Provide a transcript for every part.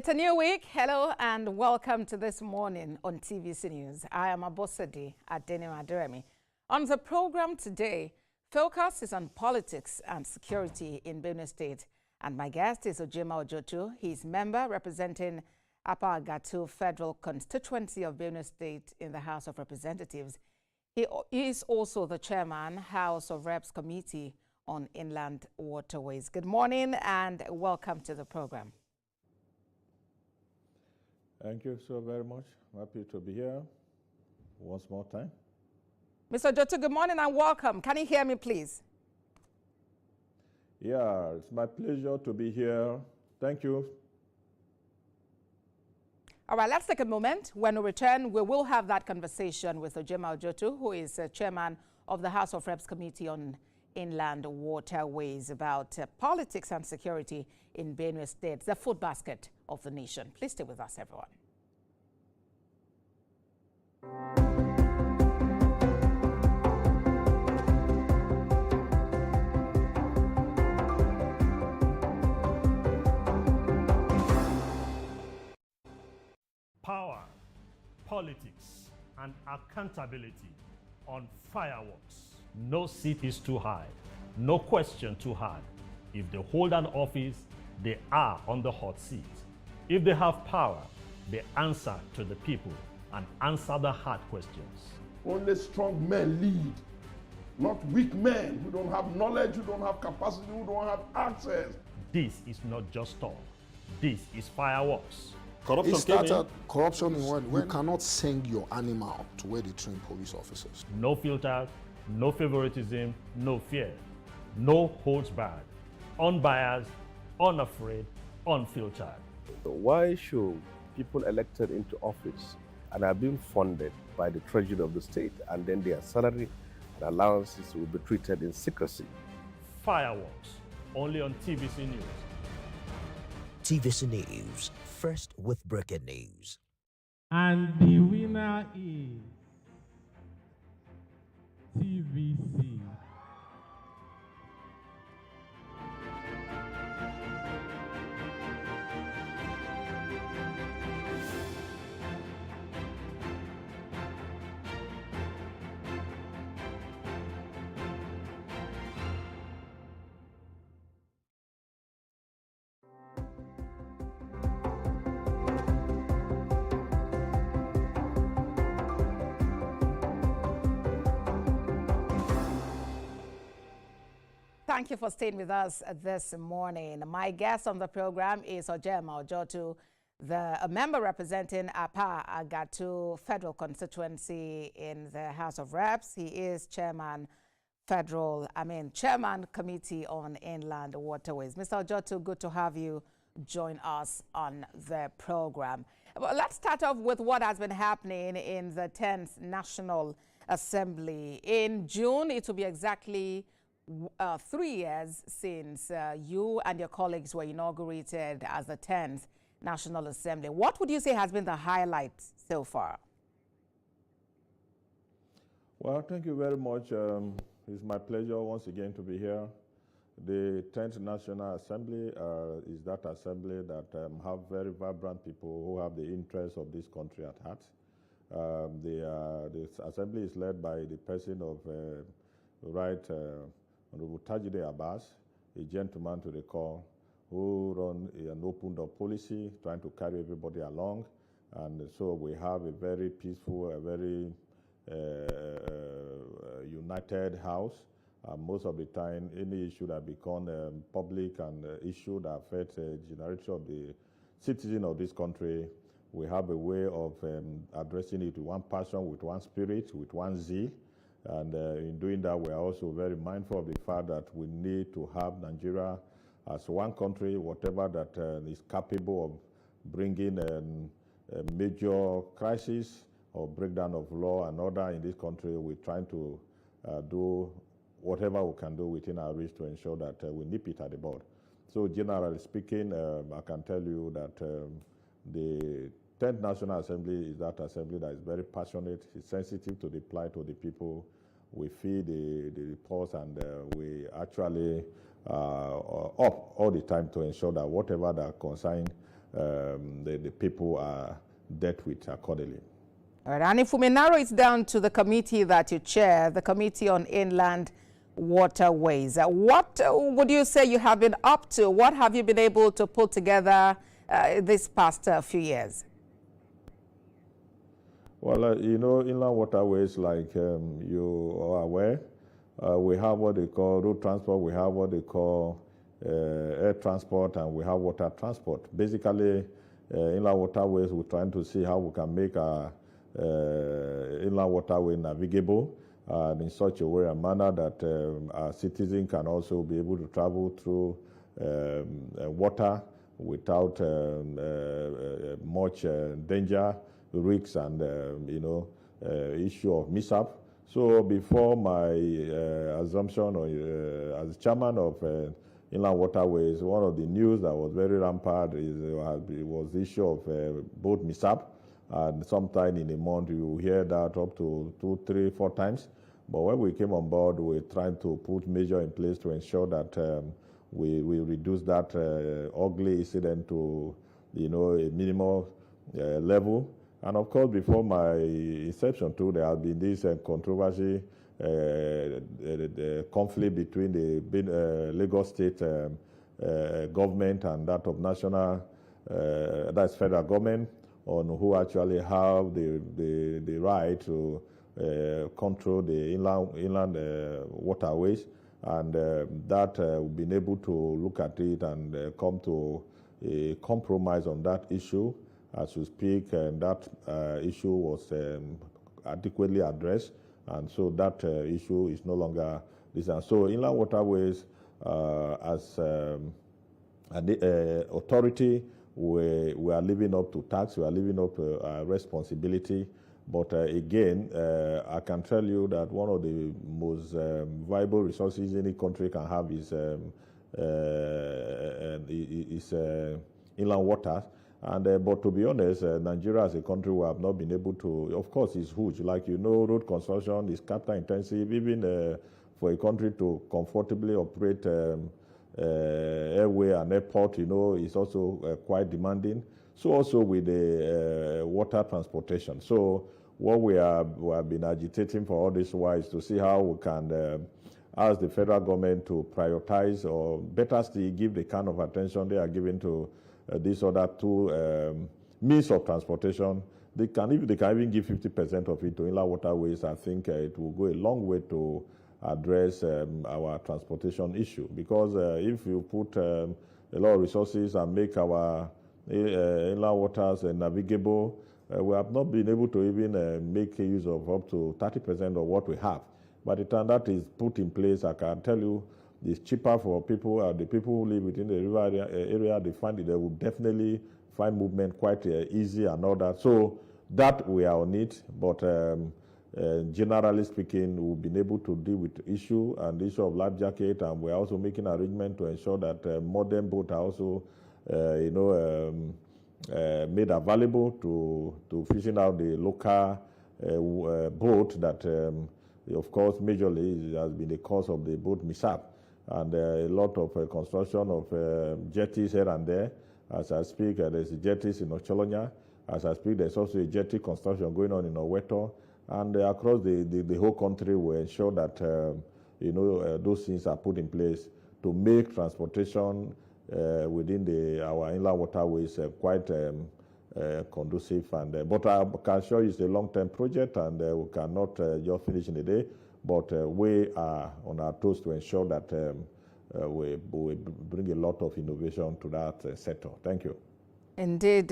It's a new week. Hello and welcome to This Morning on TVC News. I am Abosadi Adenimaderemi. On the program today, focus is on politics and security in Benue State. And my guest is Ojema Ojotu. He's member representing Agatu Federal Constituency of Benue State in the House of Representatives. He is also the chairman, House of Reps Committee on Inland Waterways. Good morning and welcome to the program. Thank you so very much. Happy to be here once more time. Mr. Ojotu, good morning and welcome. Can you hear me, please? Yeah, it's my pleasure to be here. Thank you. All right, let's take a moment. When we return, we will have that conversation with Ojema Ojotu, who is chairman of the House of Reps Committee on Inland Waterways, about politics and security in Benue State, the food basket of the nation. Please stay with us, everyone. Power, politics, and accountability on fireworks. No seat is too high, no question too hard. If they hold an office, they are on the hot seat. If they have power, they answer to the people and answer the hard questions. Only strong men lead, not weak men who don't have knowledge, who don't have capacity, who don't have access. This is not just talk. This is fireworks. Corruption started corruption in when you cannot send your animal to where they train police officers. No filters, no favoritism, no fear, no holds barred, unbiased, unafraid, unfiltered. Why should people elected into office and are being funded by the treasury of the state and then their salary and allowances will be treated in secrecy? Fireworks, only on TVC News. TVC News, first with breaking news. And the winner is TVC. Thank you for staying with us this morning. My guest on the program is Ojema Ojotu, a member representing Agatu Federal Constituency in the House of Reps. He is chairman chairman Committee on Inland Waterways. Mr. Ojotu, good to have you join us on the program. Well, let's start off with what has been happening in the 10th National Assembly. In June, it will be exactly 3 years since you and your colleagues were inaugurated as the 10th National Assembly. What would you say has been the highlight so far? Well, thank you very much. It's my pleasure once again to be here. The 10th National Assembly is that assembly that have very vibrant people who have the interests of this country at heart. The assembly is led by the person of Honorable Tajide Abbas, a gentleman to the core, who run an open door policy, trying to carry everybody along. And so we have a very peaceful, a very united house. Most of the time, any issue that becomes public and issue that affects the generality of the citizen of this country, we have a way of addressing it with one passion, with one spirit, with one zeal. And in doing that, we are also very mindful of the fact that we need to have Nigeria as one country, whatever that is capable of bringing a major crisis or breakdown of law and order in this country. We're trying to do whatever we can do within our reach to ensure that we nip it at the bud. So generally speaking, I can tell you that the 10th National Assembly is that assembly that is very passionate, is sensitive to the plight of the people. We feed the reports and we actually up all the time to ensure that whatever that concerns the people are dealt with accordingly. All right, and if we may narrow it down to the committee that you chair, the Committee on Inland Waterways, what would you say you have been up to? What have you been able to put together this past few years? Well, you know, inland waterways, like you are aware, we have what they call road transport, we have what they call air transport, and we have water transport. Basically, inland waterways, we're trying to see how we can make our inland waterway navigable in such a way and manner that our citizens can also be able to travel through water without much danger, risks, and issue of mishap. So before my assumption as chairman of Inland Waterways, one of the news that was very rampant was the issue of boat mishap. And sometime in a month, you hear that up to 2, 3, 4 times. But when we came on board, we tried to put measures in place to ensure that we reduce that ugly incident to, a minimal level. And of course, before my inception too, there has been this controversy, the conflict between the Lagos State government and that of national, that's federal government, on who actually have the right to control the inland waterways, and that we've been able to look at it and come to a compromise on that issue as we speak, and that issue was adequately addressed, and so that issue is no longer this. And so inland waterways as an authority, we are living up to tax, we are living up to our responsibility. But again, I can tell you that one of the most viable resources any country can have is inland water. And but to be honest, Nigeria as a country, we have not been able to. Of course, it's huge. Like road construction is capital intensive. Even for a country to comfortably operate airway and airport, is also quite demanding. So also with the water transportation. So what we have been agitating for all this while is to see how we can ask the federal government to prioritize, or better still, give the kind of attention they are giving to these other two means of transportation. They can even give 50% of it to inland waterways. I think it will go a long way to address our transportation issue. Because if you put a lot of resources and make our inland waters navigable, we have not been able to even make use of up to 30% of what we have. By the time that is put in place, I can tell you it's cheaper for people, the people who live within the river area, they find it, they will definitely find movement quite easy and all that. So that we are on it, but generally speaking, we've been able to deal with the issue and the issue of life jacket, and we're also making arrangements to ensure that modern boats are also made available to fishing out the local boat that, of course, majorly has been the cause of the boat mishap. And a lot of construction of jetties here and there. As I speak, there's jetties in Ocholonya. As I speak, there's also a jetty construction going on in Oweto. And across the whole country, we ensure that those things are put in place to make transportation within our inland waterways quite conducive. And but I can assure you it's a long-term project, and we cannot just finish in a day. But we are on our toes to ensure that we bring a lot of innovation to that sector. Thank you. Indeed,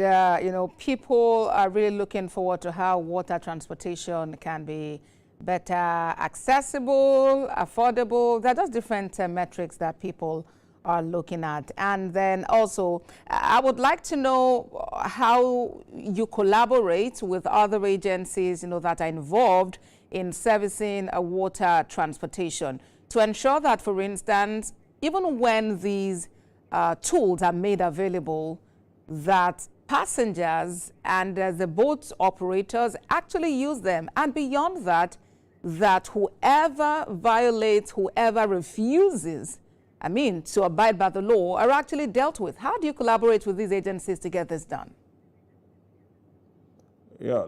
people are really looking forward to how water transportation can be better accessible, affordable. There are just different metrics that people are looking at. And then also, I would like to know how you collaborate with other agencies, that are involved in servicing water transportation to ensure that, for instance, even when these tools are made available, that passengers and the boat operators actually use them. And beyond that, that whoever violates, whoever refuses to abide by the law are actually dealt with. How do you collaborate with these agencies to get this done? Yeah,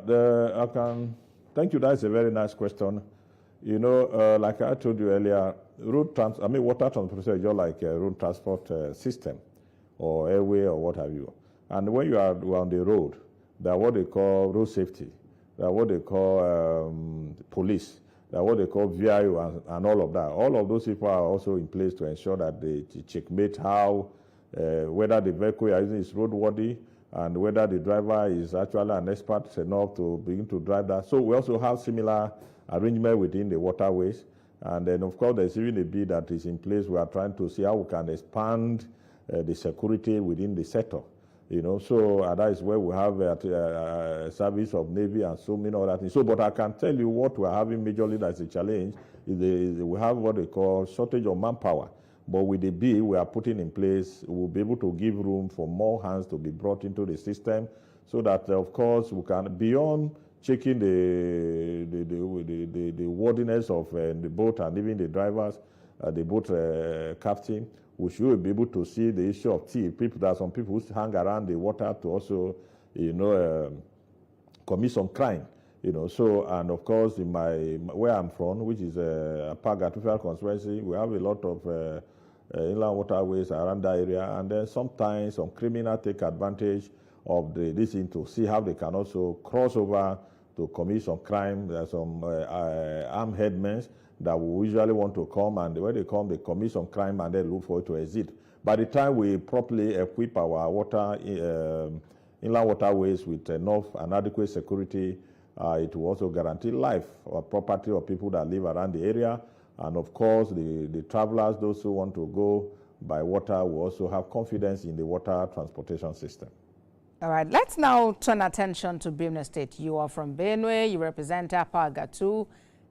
thank you. That's a very nice question. You know, like I told you earlier, water transportation is just like a road transport system or airway or what have you. And when you are on the road, there are what they call road safety, there are what they call police, there are what they call VIO and all of that. All of those people are also in place to ensure that they checkmate how, whether the vehicle you are using is roadworthy and whether the driver is actually an expert enough to begin to drive that. So we also have similar arrangement within the waterways. And then, of course, there's even a bill that is in place. We are trying to see how we can expand the security within the sector. You know, so that is where we have a service of Navy and so many other things. So, but I can tell you what we are having majorly that's a challenge is we have what they call shortage of manpower. But with the bill we are putting in place, we'll be able to give room for more hands to be brought into the system so that, of course, we can, beyond checking the worthiness of the boat and even the drivers, the boat captain, we should be able to see the issue of thief. There are some people who hang around the water to also, you know, commit some crime. You know, so, and of course, in where I'm from, which is Agatu Constituency, we have a lot of inland waterways around that area, and then sometimes some criminals take advantage of this thing to see how they can also cross over to commit some crime. There are some armed headmen that will usually want to come, and when they come, they commit some crime and then look for it to exit. By the time we properly equip our inland waterways with enough and adequate security, it will also guarantee life or property of people that live around the area. And of course, the travelers, those who want to go by water, will also have confidence in the water transportation system. All right, let's now turn attention to Benue State. You are from Benue, you represent Agatu,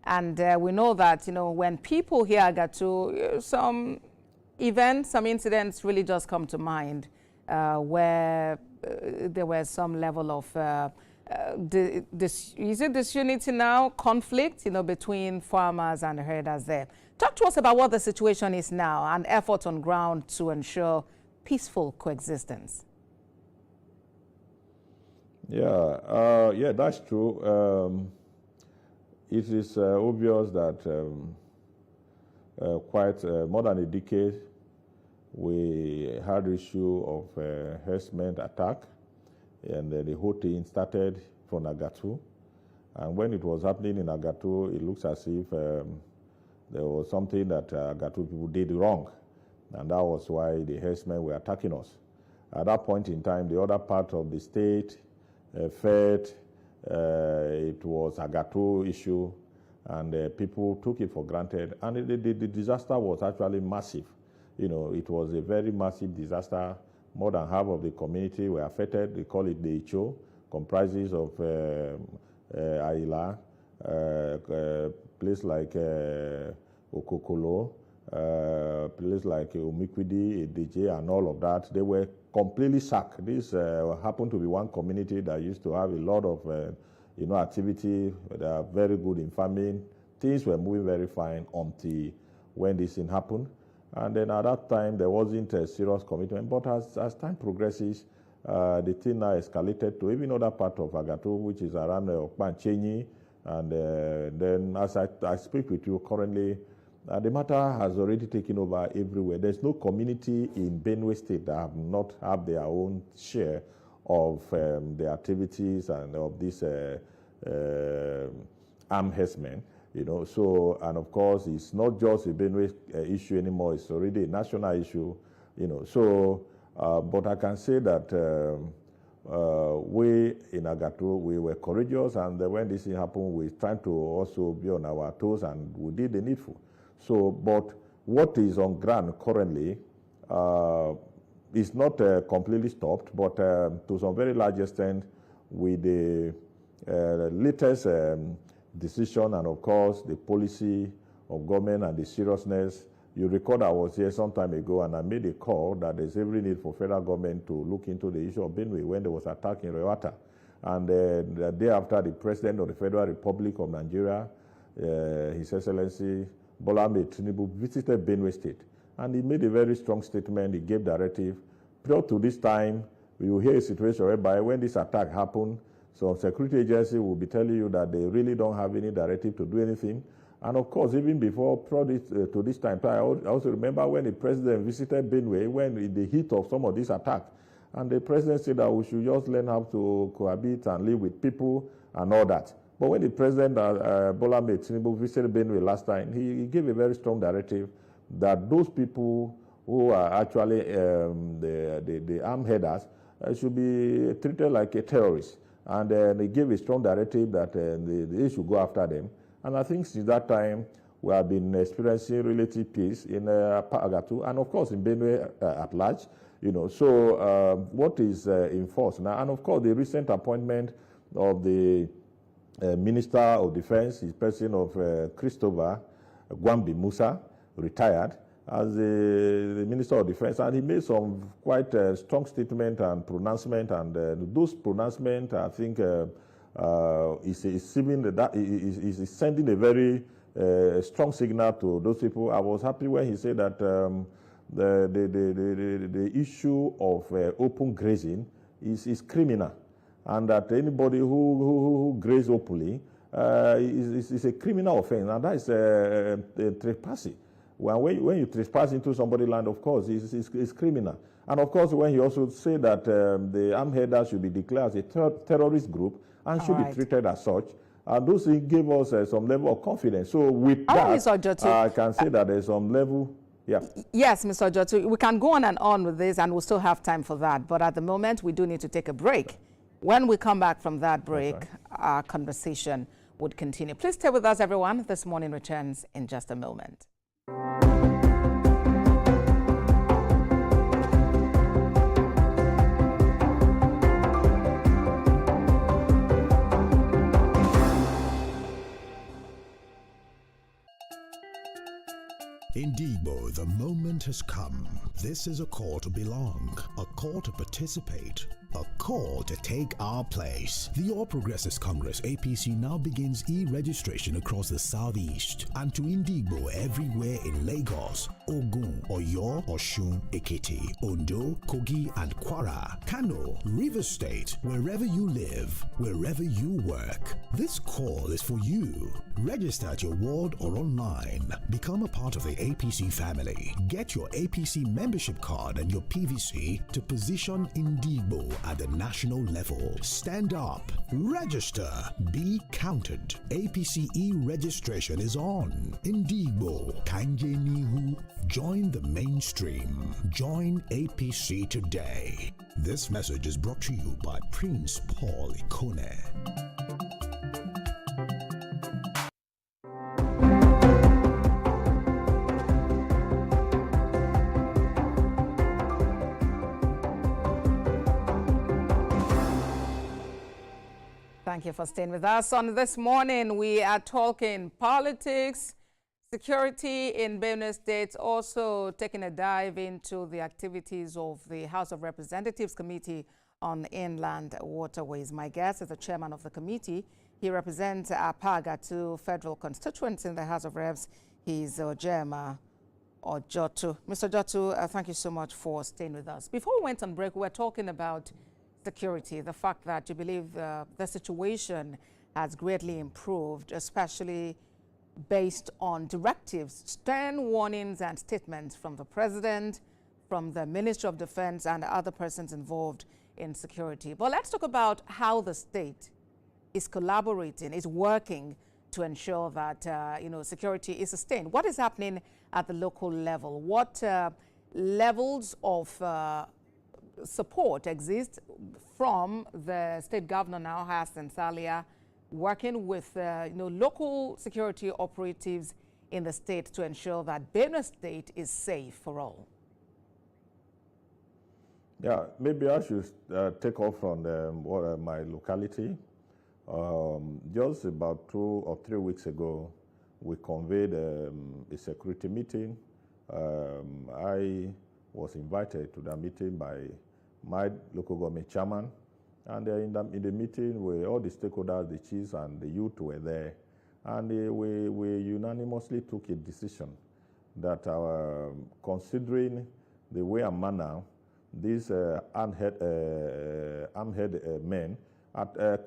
and we know that, you know, when people hear Agatu, some events, some incidents really just come to mind where there was some level of is it disunity now, conflict, you know, between farmers and herders there. Talk to us about what the situation is now and efforts on ground to ensure peaceful coexistence. Yeah, that's true. It is obvious that quite more than a decade, we had issue of herdsmen attack, and the whole thing started from Agatu. And when it was happening in Agatu, it looks as if there was something that Agatu people did wrong, and that was why the herdsmen were attacking us. At that point in time, the other part of the state felt it was Agatu issue, and people took it for granted. And the disaster was actually massive. You know, it was a very massive disaster. More than half of the community were affected. They call it the Icho, comprises of Aila, place like Okokolo, place like Umikwidi, Edije, and all of that. They were completely sacked. This happened to be one community that used to have a lot of you know, activity. They are very good in farming. Things were moving very fine until when this thing happened. And then at that time, there wasn't a serious commitment. But as time progresses, the thing now escalated to even other part of Agatu, which is around Okpanchenyi. And then as I speak with you currently, the matter has already taken over everywhere. There's no community in Benue State that have not have their own share of the activities and of this armed herdsmen. You know, so, and of course, it's not just a Benue issue anymore, it's already a national issue, you know. So, but I can say that we in Agatu, we were courageous, and when this thing happened, we tried to also be on our toes, and we did the needful. So, but what is on ground currently is not completely stopped, but to some very large extent, with the latest decision and, of course, the policy of government and the seriousness. You recall I was here some time ago and I made a call that there's every need for federal government to look into the issue of Benue when there was an attack in Rewata. And the day after, the President of the Federal Republic of Nigeria, His Excellency Bola Ahmed Tinubu, visited Benue State. And he made a very strong statement. He gave directive. Prior to this time, we will hear a situation whereby when this attack happened, some security agency will be telling you that they really don't have any directive to do anything. And of course, even before to this time, I also remember when the president visited Benue, when in the heat of some of these attacks, and the president said that we should just learn how to cohabit and live with people and all that. But when the president, Bola Ahmed Tinubu, visited Benue last time, he gave a very strong directive that those people who are actually the armed headers should be treated like a terrorist. And they gave a strong directive that they should go after them. And I think since that time, we have been experiencing relative peace in Agatu and, of course, in Benue at large. So what is in force now? And, of course, the recent appointment of the Minister of Defense, his person of Christopher Gwambi Musa, retired, as the Minister of Defense, and he made some quite strong statement and pronouncement, and those pronouncements, I think, is sending a very strong signal to those people. I was happy when he said that the issue of open grazing is criminal, and that anybody who grazes openly is a criminal offense, and that is trespassing. When you trespass into somebody's land, of course, it's criminal. And of course, when you also say that the armed headers should be declared as a terrorist group and should be treated as such, and those things gave us some level of confidence. So with that, I can say that there's some level. Yeah. Yes, Mr. Ojotu, we can go on with this, and we'll still have time for that. But at the moment, we do need to take a break. When we come back from that break, our conversation would continue. Please stay with us, everyone. This Morning returns in just a moment. Indigbo, the moment has come. This is a call to belong, a call to participate, a call to take our place. The All Progressives Congress APC now begins e-registration across the southeast and to Indigbo everywhere in Lagos, Ogun, Oyo, Osun, Ekiti, Ondo, Kogi and Kwara, Kano, Rivers State, wherever you live, wherever you work. This call is for you. Register at your ward or online. Become a part of the APC family. Get your APC membership card and your PVC to position Indigbo at the national level. Stand up. Register. Be counted. APC e-registration is on. Indigbo. Kanje Nihu. Join the mainstream. Join APC today. This message is brought to you by Prince Paul Ikone. Thank you for staying with us. On This Morning, we are talking politics, security in Benue State, also taking a dive into the activities of the House of Representatives Committee on Inland Waterways. My guest is the chairman of the committee. He represents Agatu Federal Constituency in the House of Reps. He's Ojema Ojotu. Mr. Ojotu, thank you so much for staying with us. Before we went on break, we were talking about security, the fact that you believe the situation has greatly improved, especially based on directives, stern warnings and statements from the president, from the Ministry of Defense and other persons involved in security. But let's talk about how the state is collaborating, is working to ensure that security is sustained. What is happening at the local level? What levels of support exist from the state governor now, Hassan Salia, working with local security operatives in the state to ensure that Benue State is safe for all? Yeah, maybe I should take off from my locality. Just about 2 or 3 weeks ago, we convened a security meeting. I was invited to that meeting by my local government chairman, and in the meeting, all the stakeholders, the chiefs and the youth were there, and we unanimously took a decision that considering the way and manner these armed men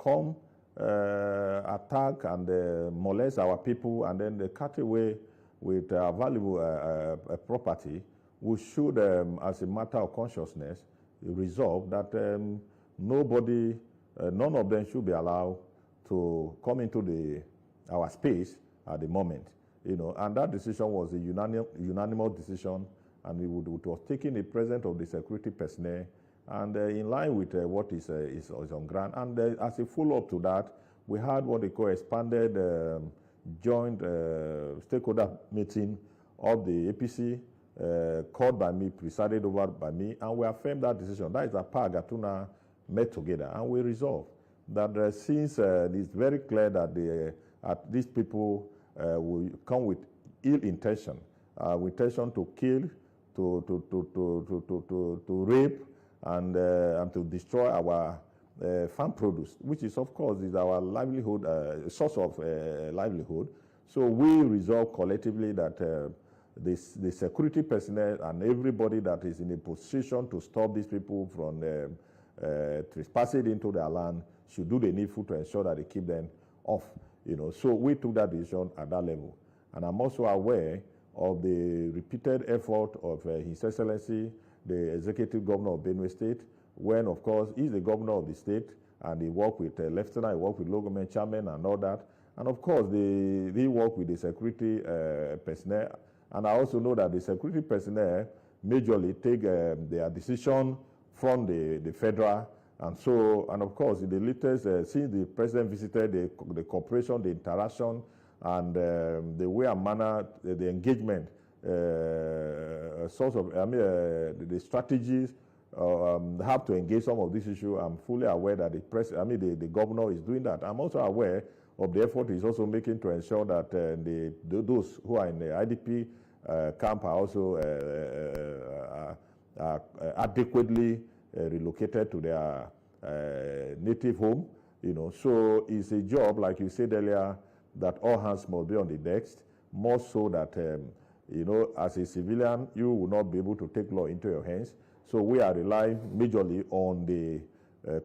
come, attack and molest our people, and then they cut away with valuable property, we should, as a matter of consciousness, resolve that none of them should be allowed to come into our space at the moment. And that decision was a unanimous decision, and it was taken in the presence of the security personnel, and in line with what is on ground. And as a follow-up to that, we had what they call expanded joint stakeholder meeting of the APC, called by me, presided over by me, and we affirmed that decision. That is a Agatu now met together, and we resolved that since it's very clear that these people will come with ill intention, with intention to kill, to rape, and to destroy our farm produce, which is, of course, is our livelihood, source of livelihood. So we resolve collectively that the security personnel and everybody that is in a position to stop these people from trespassing into their land should do the needful to ensure that they keep them off. So we took that decision at that level. And I'm also aware of the repeated effort of His Excellency, the Executive Governor of Benue State, when, of course, he's the governor of the state, and he worked with Lieutenant, he worked with local government chairman and all that. And, of course, they work with the security personnel. And I also know that the security personnel majorly take their decision from the federal. And so, and of course, in the latest, since the president visited, the cooperation, the interaction, and the way and manner, the engagement, the strategies have to engage some of these issues. I'm fully aware that the governor is doing that. I'm also aware of the effort he's also making to ensure that those who are in the IDP camp are also adequately relocated to their native home. So it's a job, like you said earlier, that all hands must be on the decks, more so that, as a civilian, you will not be able to take law into your hands. So we are relying majorly on the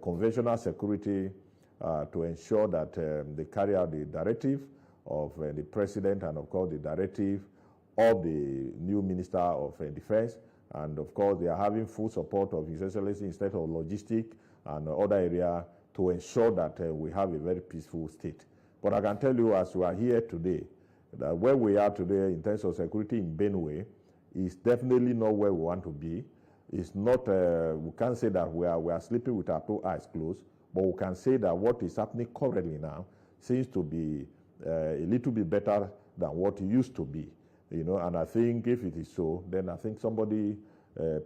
conventional security to ensure that they carry out the directive of the president and, of course, the directive of the new Minister of Defense. And, of course, they are having full support of His Excellency instead of logistic and other area to ensure that we have a very peaceful state. But I can tell you, as we are here today, that where we are today in terms of security in Benue is definitely not where we want to be. It's not, we can't say that we are sleeping with our two eyes closed, but we can say that what is happening currently now seems to be a little bit better than what it used to be. And I think if it is so, then I think somebody,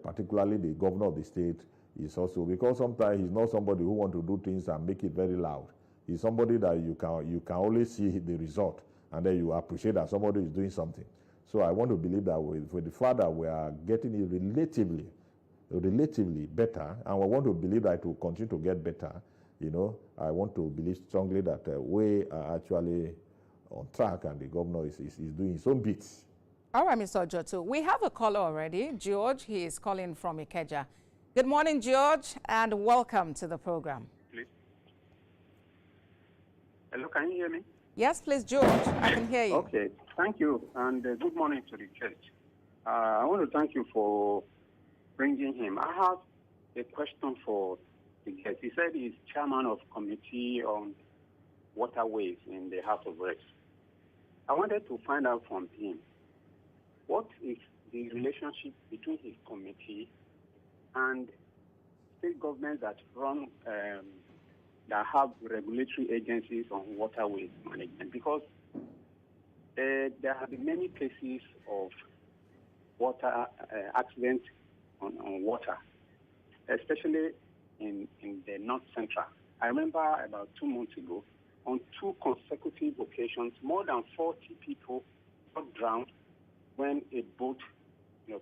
particularly the governor of the state, is also, because sometimes he's not somebody who wants to do things and make it very loud. He's somebody that you can only see the result, and then you appreciate that somebody is doing something. So I want to believe that with the fact that we are getting it relatively better, and we want to believe that it will continue to get better. I want to believe strongly that we are actually on track, and the governor is doing his own bits. All right, Mr. Ojotu, we have a caller already. George, he is calling from Ikeja. Good morning, George, and welcome to the program. Please. Hello, can you hear me? Yes, please, George. I can hear you. Okay, thank you, and good morning to the church. I want to thank you for bringing him. I have a question for the guest. He said he's chairman of committee on waterways in the House of Reps. I wanted to find out from him, what is the relationship between his committee and state governments that run, that have regulatory agencies on waterways management? Because there have been many cases of water accidents on water, especially in the North Central. I remember about 2 months ago, on 2 consecutive occasions, more than 40 people got drowned when a boat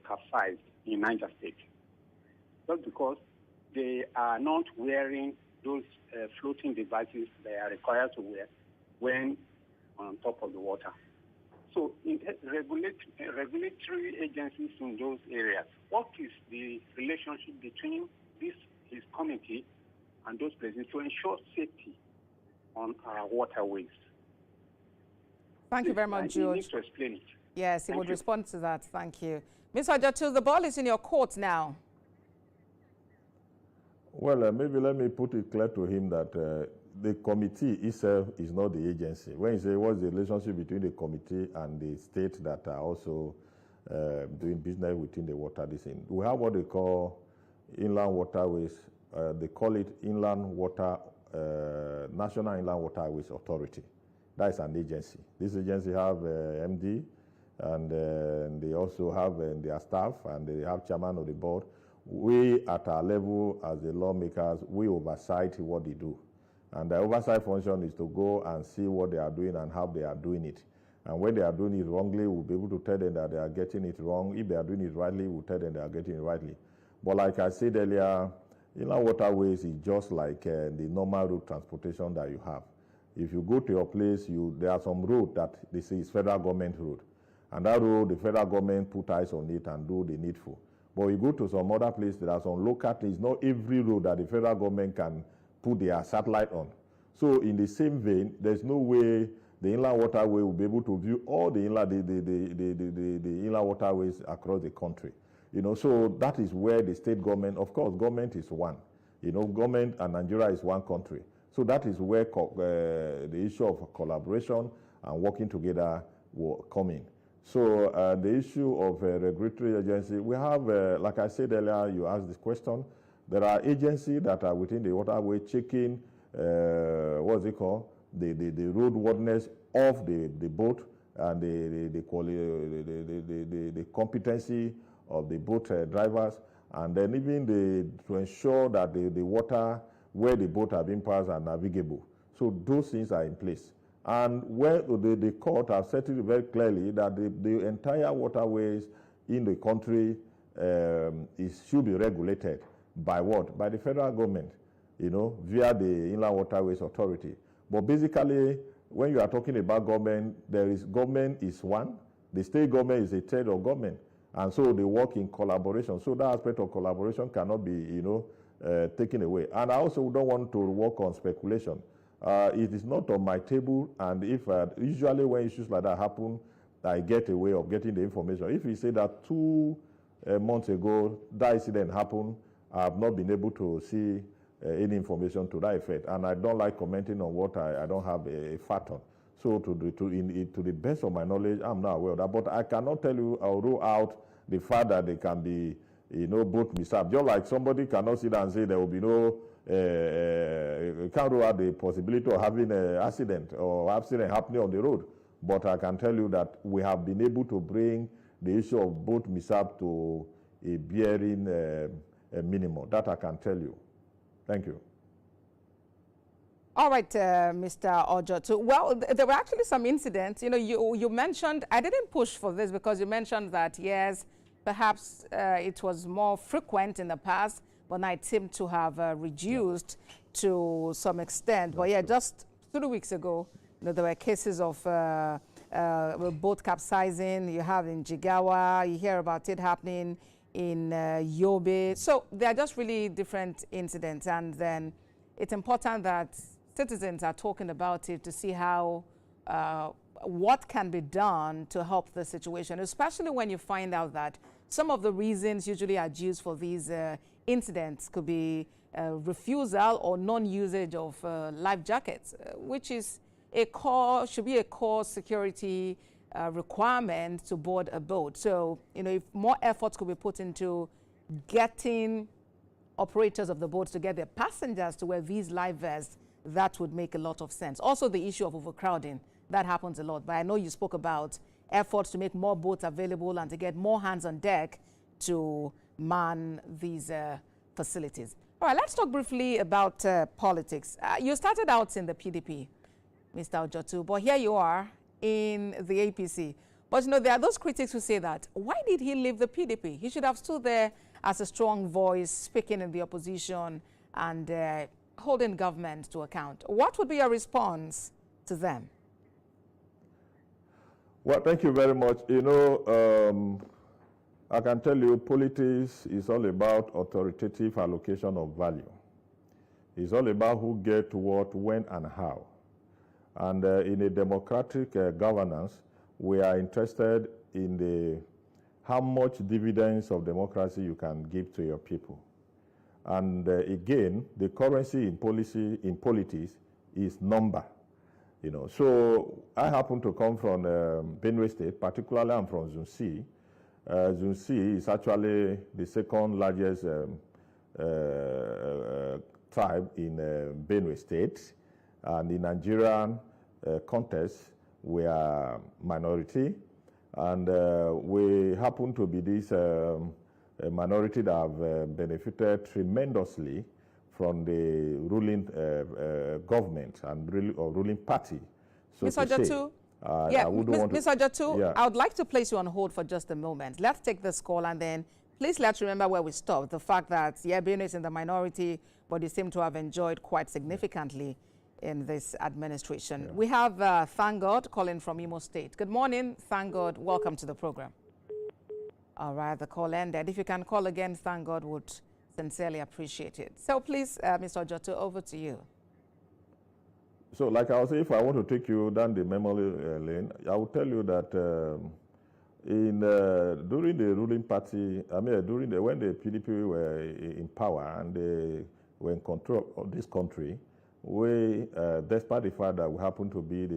capsized in Niger State. Just because they are not wearing those floating devices they are required to wear when on top of the water. So regulatory agencies in those areas. What is the relationship between his committee and those places to ensure safety on our waterways? Thank you very much, George. You need to explain it. Yes, he would respond to that. Thank you. Mr. Ajatu, the ball is in your court now. Well, maybe let me put it clear to him that the committee itself is not the agency. When you say what's the relationship between the committee and the state that are also doing business within the water basin, we have what they call inland waterways. They call it Inland Water, National Inland Waterways Authority. That is an agency. This agency have MD, and they also have their staff, and they have chairman of the board. We, at our level as the lawmakers, we oversight what they do. And the oversight function is to go and see what they are doing and how they are doing it. And when they are doing it wrongly, we'll be able to tell them that they are getting it wrong. If they are doing it rightly, we'll tell them they are getting it rightly. But like I said earlier, inland waterways is just like the normal road transportation that you have. If you go to your place, there are some road that they say is federal government road. And that road, the federal government put eyes on it and do the needful. But you go to some other place, there are some local things. Not every road that the federal government can put their satellite on. So in the same vein, there's no way the inland waterway will be able to view all the inland, the inland waterways across the country. So that is where the state government, of course, government is one. Government and Nigeria is one country. So that is where the issue of collaboration and working together will come in. So the issue of regulatory agency, we have, like I said earlier, you asked this question, there are agencies that are within the waterway checking, what's it called, the roadworthiness of the boat and the competency of the boat drivers, and then even to ensure that the water where the boat are being passed are navigable. So those things are in place. And where the court have said it very clearly that the entire waterways in the country should be regulated by what? By the federal government, via the Inland Waterways Authority. But basically, when you are talking about government is one, the state government is a third of government, and so they work in collaboration. So that aspect of collaboration cannot be, taken away. And I also don't want to work on speculation. It is not on my table, and if usually when issues like that happen, I get a way of getting the information. If you say that 2 months ago that incident happened, I have not been able to see any information to that effect, and I don't like commenting on what I don't have a fact on. So to the best of my knowledge, I'm not aware of that, but I cannot tell you or rule out the fact that there can be, both mishap. Just like somebody cannot sit and say there will be no, can't rule out the possibility of having an accident or accident happening on the road. But I can tell you that we have been able to bring the issue of boat mishap to a bearing minimum. That I can tell you. Thank you. All right, Mr. Ojotu. Well, there were actually some incidents. You mentioned, I didn't push for this because you mentioned that, yes, perhaps it was more frequent in the past, but now it seemed to have reduced to some extent. But yeah, just 3 weeks ago, there were cases of boat capsizing. You have in Jigawa, you hear about it happening in Yobe. So they are just really different incidents. And then it's important that citizens are talking about it to see how, what can be done to help the situation, especially when you find out that some of the reasons usually adduced for these incidents could be refusal or non-usage of life jackets, which is should be a core security requirement to board a boat. So, if more efforts could be put into getting operators of the boats to get their passengers to wear these life vests, that would make a lot of sense. Also, the issue of overcrowding, that happens a lot. But I know you spoke about efforts to make more boats available and to get more hands on deck to man these facilities. All right, let's talk briefly about politics. You started out in the PDP, Mr. Ojotu, but here you are in the APC. But there are those critics who say that, why did he leave the PDP? He should have stood there as a strong voice, speaking in the opposition and holding government to account. What would be your response to them? Well, thank you very much. I can tell you politics is all about authoritative allocation of value. It's all about who gets what, when, and how. And in a democratic governance, we are interested in how much dividends of democracy you can give to your people. And again, the currency in politics is number. So I happen to come from Benue State, particularly I'm from Zone C. Zone C is actually the second largest tribe in Benue State. And in Nigerian context, we are minority. And we happen to be this minority that have benefited tremendously from the ruling government and ruling party. So Mr. Agatu, Mr. Agatu, I would like to place you on hold for just a moment. Let's take this call and then please let's remember where we stopped. The fact that, Benue is in the minority, but you seem to have enjoyed quite significantly in this administration. We have Thank God calling from Imo State. Good morning, Thank God. Welcome to the program. All right, the call ended. If you can call again, Thank God would sincerely appreciate it. So please, Mr. Ojotu, over to you. So like I was saying, if I want to take you down the memory lane, I will tell you that during the ruling party, when the PDP were in power and they were in control of this country, we, despite the fact that we happen to be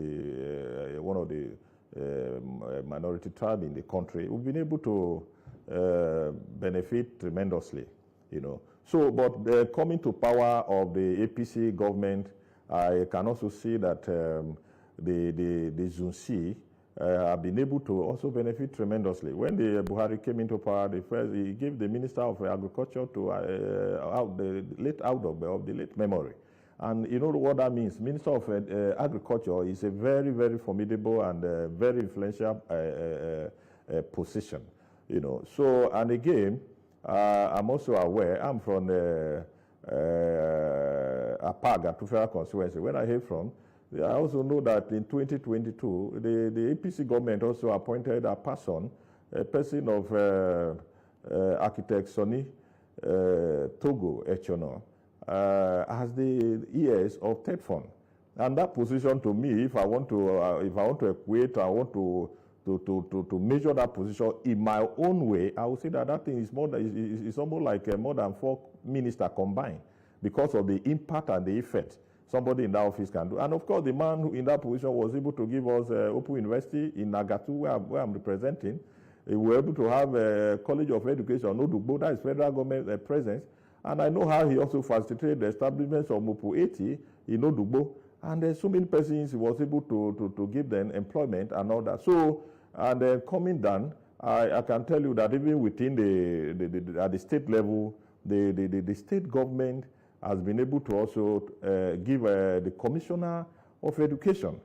one of the minority tribe in the country, we've been able to benefit tremendously. So, but coming to power of the APC government, I can also see that the Zone C have been able to also benefit tremendously. When the Buhari came into power, he gave the Minister of Agriculture to the late of the late memory. And you know what that means? Minister of Agriculture is a very, very formidable and very influential position. So, and again, I'm also aware, I'm from Agatu Federal Constituency. When I hear from, I also know that in 2022, the APC government also appointed a person of architect Sonny Togo Echono, as the ES of TED Fund. And that position to me, if I want to equate, I want to measure that position in my own way, I would say that thing is it's almost like more than 4 ministers combined because of the impact and the effect somebody in that office can do. And of course, the man who in that position was able to give us Open University in Agatu, where I'm representing. We were able to have a College of Education, Odugbo, that is federal government presence. And I know how he also facilitated the establishment of Mopu 80 in Odugbo. And there's so many persons he was able to give them employment and all that. So, and then coming down, I can tell you that even within at the state level, the state government has been able to also give the Commissioner of Education.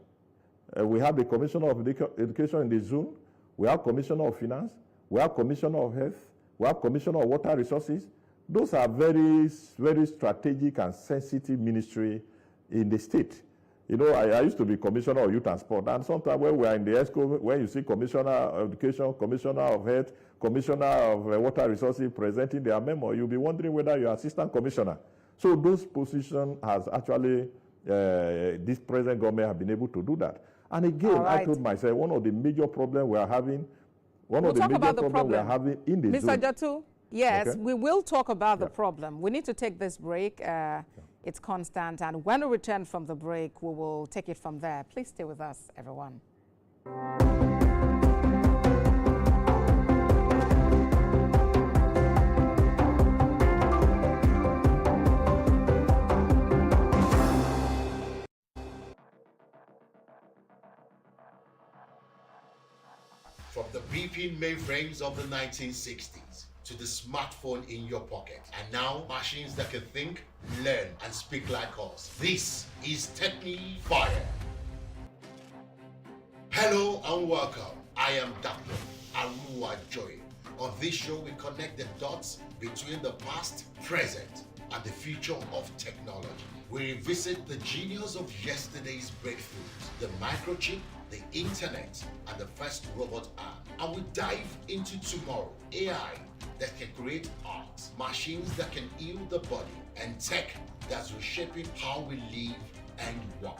We have the Commissioner of Education in the zone. We have Commissioner of Finance. We have Commissioner of Health. We have Commissioner of Water Resources. Those are very, very strategic and sensitive ministry in the state. I used to be Commissioner of Youth and Sport, and sometimes when we are in the ESCO, when you see Commissioner of Education, Commissioner of Health, Commissioner of Water Resources presenting their memo, you'll be wondering whether you're Assistant Commissioner. So those positions has actually, this present government have been able to do that. And again, I told myself, one of the major problems we are having, in the Mr. Agatu, yes, okay. We will talk about the problem. We need to take this break. It's constant, and when we return from the break, we will take it from there. Please stay with us, everyone. From the beeping mainframes of the 1960s to the smartphone in your pocket, and now machines that can think, learn, and speak like us. This is Techni Fire. Hello and welcome. I am Dr. Arua Joy. On this show, we connect the dots between the past, present, and the future of technology. We revisit the genius of yesterday's breakthroughs, the microchip, the internet, and the first robot arm. And we dive into tomorrow. AI that can create art, machines that can heal the body, and tech that's reshaping how we live and work.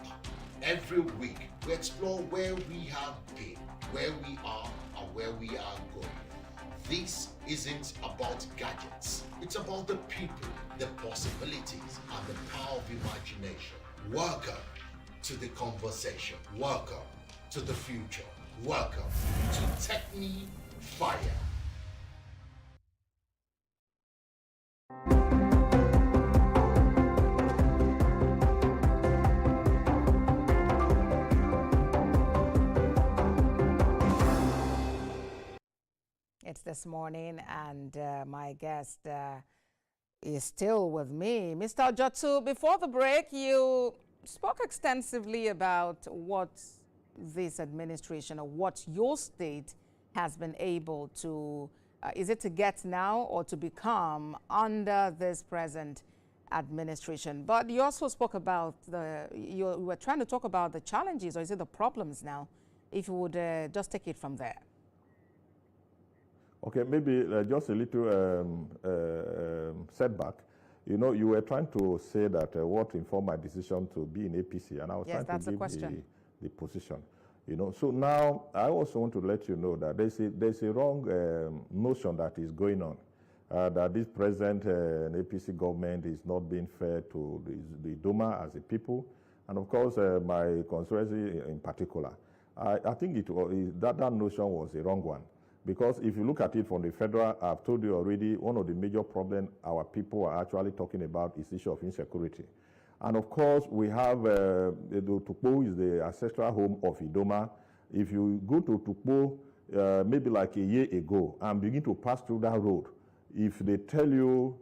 Every week, we explore where we have been, where we are, and where we are going. This isn't about gadgets. It's about the people, the possibilities, and the power of imagination. Welcome to the conversation. Welcome to the future. Welcome to Techni Fire. It's this morning, and my guest is still with me. Mr. Ojotu, before the break, you spoke extensively about what this administration or what your state has been able to, is it to get now or to become under this present administration? But you also spoke about you were trying to talk about the challenges, or is it the problems now? If you would just take it from there. Okay, maybe just a little setback. You know, you were trying to say that what informed my decision to be in APC, and I was trying to give the position. You know, so now I also want to let you know that there's a wrong notion that is going on, that this present APC government is not being fair to the Doma as a people, and of course my constituency in particular. I think that notion was a wrong one. Because if you look at it from the federal, I've told you already, one of the major problems our people are actually talking about is the issue of insecurity. And of course, we have Tukpo is the ancestral home of Idoma. If you go to Tukpo, maybe like a year ago, and begin to pass through that road, if they tell you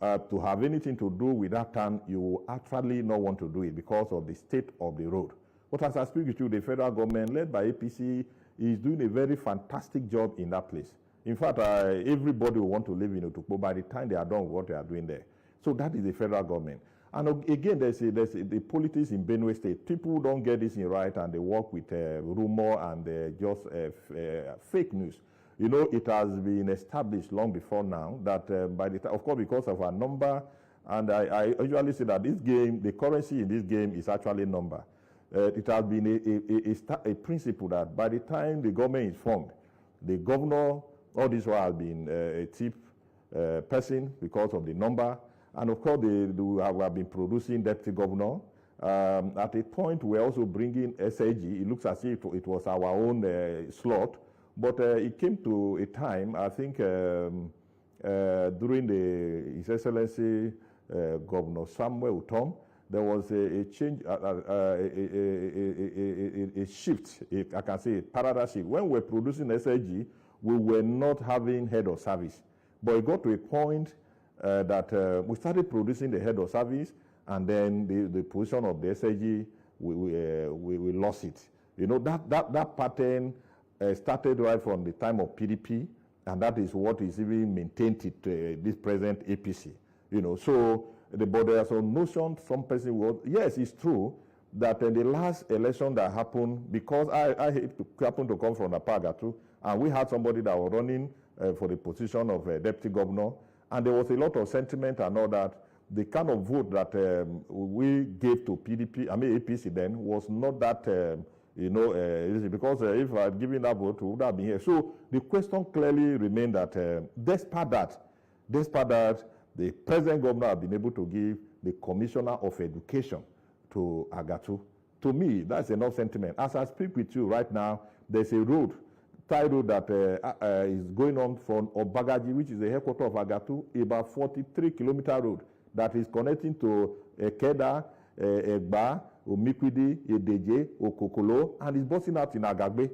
to have anything to do with that town, you will actually not want to do it because of the state of the road. But as I speak with you, the federal government, led by APC, is doing a very fantastic job in that place. In fact, everybody will want to live in Otukpo by the time they are done with what they are doing there. So that is the federal government. And again, there's the politics in Benue State. People don't get this in right, and they work with rumor and just fake news. You know, it has been established long before now that by the time, of course, because of our number, and I usually say that this game, the currency in this game is actually number. It has been a principle that by the time the government is formed, the governor, all this while has been a chief person because of the number. And of course, we have been producing deputy governor. At a point, we're also bringing SAG. It looks as if it was our own slot. But it came to a time, I think, during His Excellency Governor Samuel Utom, there was a change, a shift, I can say a paradigm shift. When we were producing SAG, we were not having head of service. But it got to a point that we started producing the head of service, and then the position of the SAG, we lost it. You know, that pattern started right from the time of PDP, and that is what is even maintained to this present APC. You know, so but there are some notions, some person will, yes, it's true that in the last election that happened, because I happened to come from Agatu, and we had somebody that was running for the position of deputy governor, and there was a lot of sentiment and all that. The kind of vote that we gave to APC then was not that, easy, because if I had given that vote, we would have been here. So the question clearly remained that despite that, the present governor has been able to give the commissioner of education to Agatu. To me, that's enough sentiment. As I speak with you right now, there's a road, tie road that is going on from Obagaji, which is the headquarters of Agatu, about 43-kilometer road that is connecting to Ekeda, Egba, Omikwidi, Edeje, Okokolo, and it's busting out in Agagbe.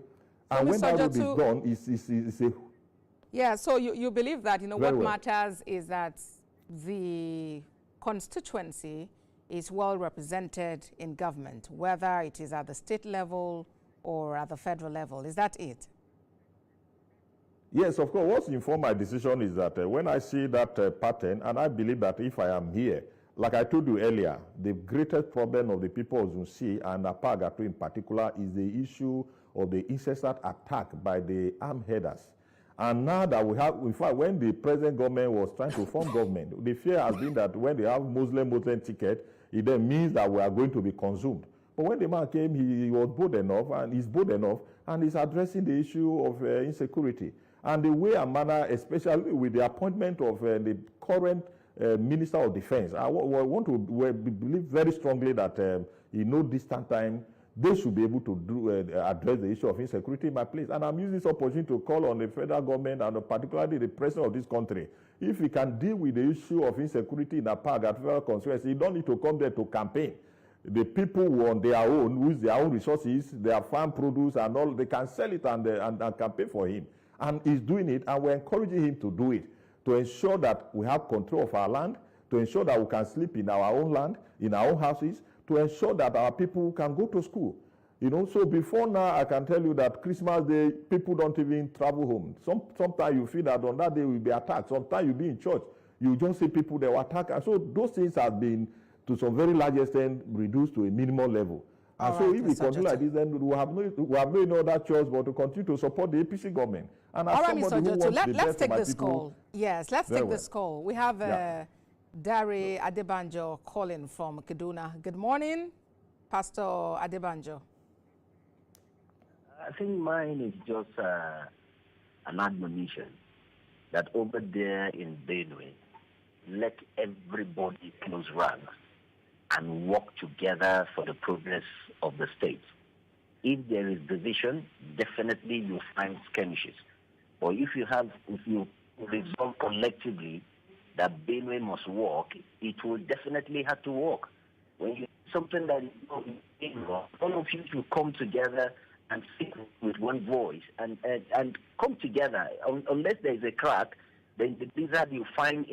And when that road is done, it's a... Yeah, so you believe that, what matters is that the constituency is well represented in government, whether it is at the state level or at the federal level. Is that it? Yes, of course. What's informed my decision is that when I see that pattern, and I believe that if I am here, like I told you earlier, the greatest problem of the people of Zunsi and Agatu in particular is the issue of the incessant attack by the armed herders. And now that we have, in fact, when the present government was trying to form government, the fear has been that when they have Muslim ticket, it then means that we are going to be consumed. But when the man came, he was bold enough, and he's bold enough, and he's addressing the issue of insecurity. And the way and manner, especially with the appointment of the current Minister of Defense, I want to believe very strongly that in no distant time, they should be able to address the issue of insecurity in my place. And I'm using this opportunity to call on the federal government and particularly the president of this country. If we can deal with the issue of insecurity in Apag at federal constituency, you don't need to come there to campaign. The people who on their own, use their own resources, their farm produce and all, they can sell it and campaign for him. And he's doing it, and we're encouraging him to do it, to ensure that we have control of our land, to ensure that we can sleep in our own land, in our own houses, to ensure that our people can go to school. You know, so before now, I can tell you that Christmas Day, people don't even travel home. Sometimes you feel that on that day will be attacked. Sometimes you be in church, you just see people that were attacked. And so those things have been, to some very large extent, reduced to a minimal level. And so if we continue like this, then we have no other choice but to continue to support the APC government. And as somebody who wants the best for my people, let's take this call. Yes, let's take this call. We have Dari Adebanjo calling from Kaduna. Good morning, Pastor Adebanjo. I think mine is just an admonition that over there in Benue, let everybody close ranks and work together for the progress of the state. If there is division, definitely you'll find skirmishes. But if you resolve collectively that Benue must work, it will definitely have to work. When you something that is wrong, all of you should come together and speak with one voice and come together. Unless there is a crack, then the blizzard you find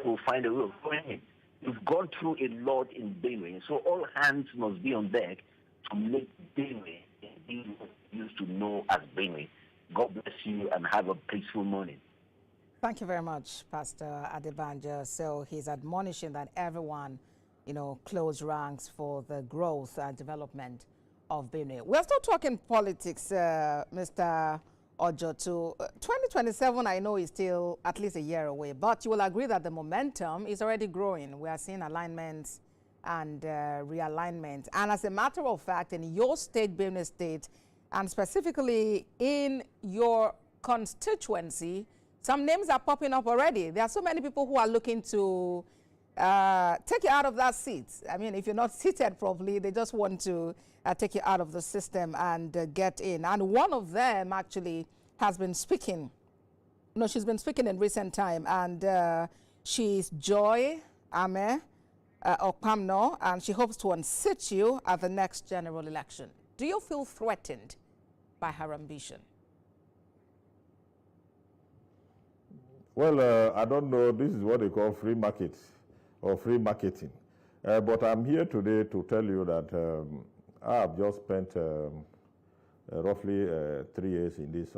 will find a way of going in. You've gone through a lot in Benue, so all hands must be on deck to make Benue what you used to know as Benue. God bless you and have a peaceful morning. Thank you very much, Pastor Adebanjo. So he's admonishing that everyone, close ranks for the growth and development of Benue. We're still talking politics, Mr. Ojotu. 2027, I know, is still at least a year away, but you will agree that the momentum is already growing. We are seeing alignments and realignment. And as a matter of fact, in your state, Benue State, and specifically in your constituency, some names are popping up already. There are so many people who are looking to take you out of that seat. I mean, if you're not seated properly, they just want to take you out of the system and get in. And one of them actually has been speaking. No, she's been speaking in recent time. And she's Joy Ame Okpamno, and she hopes to unseat you at the next general election. Do you feel threatened by her ambition? Well, I don't know. This is what they call free market or free marketing. But I'm here today to tell you that I have just spent roughly 3 years in this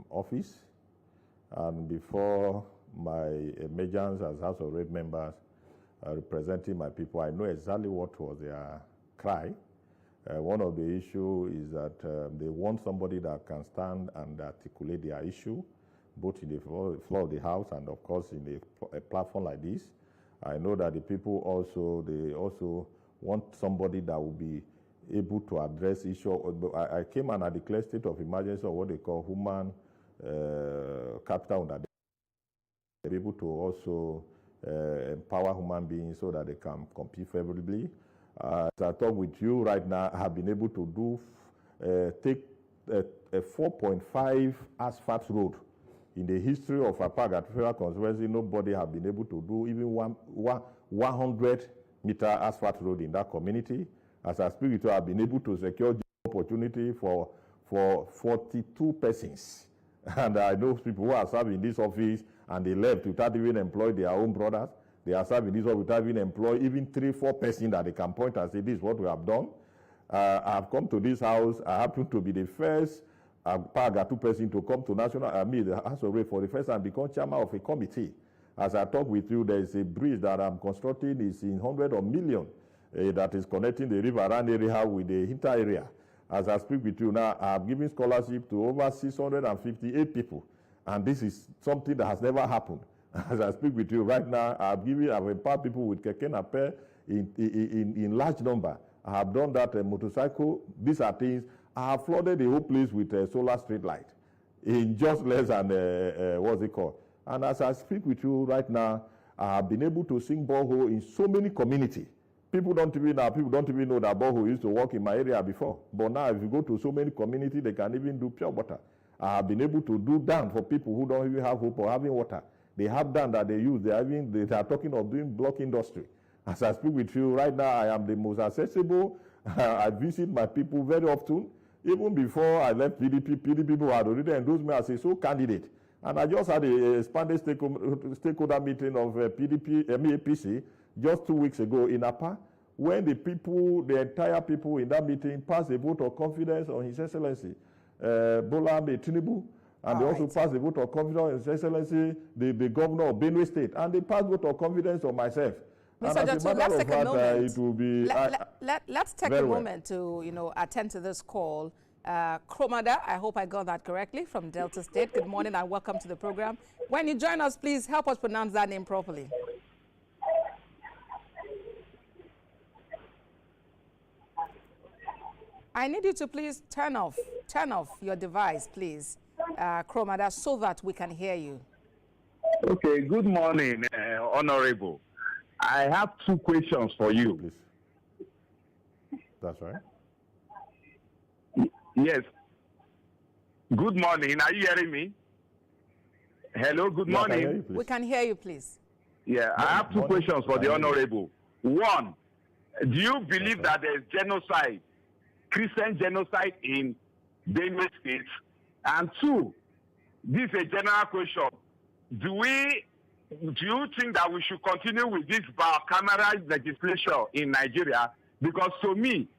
office. And before my emergence as House of Rep members representing my people, I know exactly what was their cry. One of the issues is that they want somebody that can stand and articulate their issue, both in the floor of the House and, of course, in a platform like this. I know that the people they also want somebody that will be able to address issues. I came and I declared state of emergency, or what they call human capital, that they be able to also empower human beings so that they can compete favorably. As I talk with you right now, I have been able to take a 4.5 asphalt road. In the history of Agatu Federal Constituency, nobody has been able to do even 100-meter asphalt road in that community. As I speak with you, I've been able to secure job opportunity for 42 persons. And I know people who are serving in this office and they left without even employing their own brothers. They are serving this office without even employing even 3-4 persons that they can point and say, this is what we have done. I have come to this house. I happen to be the first Agatu person to come to the House of Rep for the first time, become chairman of a committee. As I talk with you, there is a bridge that I'm constructing. It's in hundreds of millions that is connecting the river around area with the inter area. As I speak with you now, I'm giving scholarship to over 658 people. And this is something that has never happened. As I speak with you right now, I've empowered people with keke napep in large number. I have done that motorcycle. These are things. I have flooded the whole place with a solar street light in just less than, what's it called? And as I speak with you right now, I have been able to sing borehole in so many communities. People don't even know that borehole used to work in my area before. But now if you go to so many communities, they can even do pure water. I have been able to do dam for people who don't even have hope of having water. They have dam that they use. They are talking of doing block industry. As I speak with you right now, I am the most accessible. I visit my people very often. Even before I left PDP, people had already endorsed me as a sole candidate. And I just had a expanded stakeholder meeting of APC just 2 weeks ago in Apa, when the entire people in that meeting passed a vote of confidence on His Excellency Bola Tinubu, and they also passed a vote of confidence on His Excellency the governor of Benue State, and they passed a vote of confidence on myself. Mr. Ojotu, let's take a moment. It will be, let's take a moment to attend to this call. Kromada, I hope I got that correctly, from Delta State. Good morning and welcome to the program. When you join us, please help us pronounce that name properly. I need you to please turn off your device, please, Kromada, so that we can hear you. Okay, good morning, Honorable. I have 2 questions for you. Please. That's right. Yes. Good morning. Are you hearing me? Hello, good morning. We can hear you, please. Yeah, I have 2 questions for the Honorable. One, do you believe that there is genocide, Christian genocide in Benue State? And 2, this is a general question. Do you think that we should continue with this bicameral legislation in Nigeria? Because to me,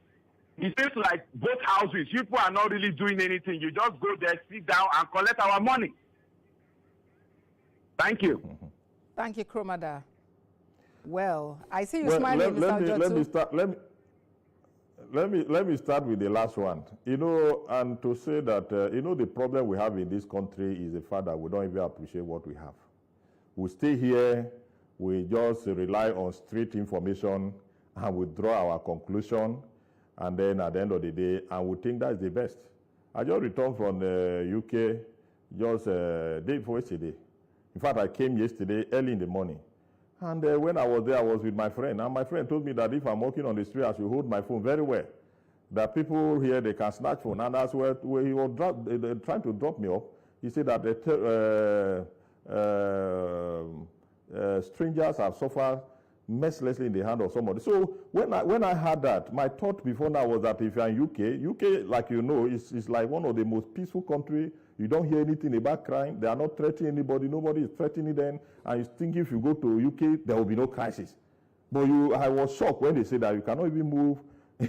it seems like both houses, people are not really doing anything. You just go there, sit down, and collect our money. Thank you. Thank you, Kromada. Well, I see you smiling, Mr. Ojotu. Let me start with the last one. And to say that, the problem we have in this country is the fact that we don't even appreciate what we have. We stay here, we just rely on street information, and we draw our conclusion, and then at the end of the day, and we think that's the best. I just returned from the UK just day before yesterday. In fact, I came yesterday early in the morning. And when I was there, I was with my friend. And my friend told me that if I'm walking on the street, I should hold my phone very well. That people here, they can snatch phone. And that's where he was trying to drop me off. He said that strangers have suffered mercilessly in the hand of somebody. So when I heard that, my thought before now was that if you're in UK, like you know, is like one of the most peaceful countries. You don't hear anything about crime. They are not threatening anybody. Nobody is threatening them. And you think if you go to UK, there will be no crisis. But I was shocked when they said that you cannot even move at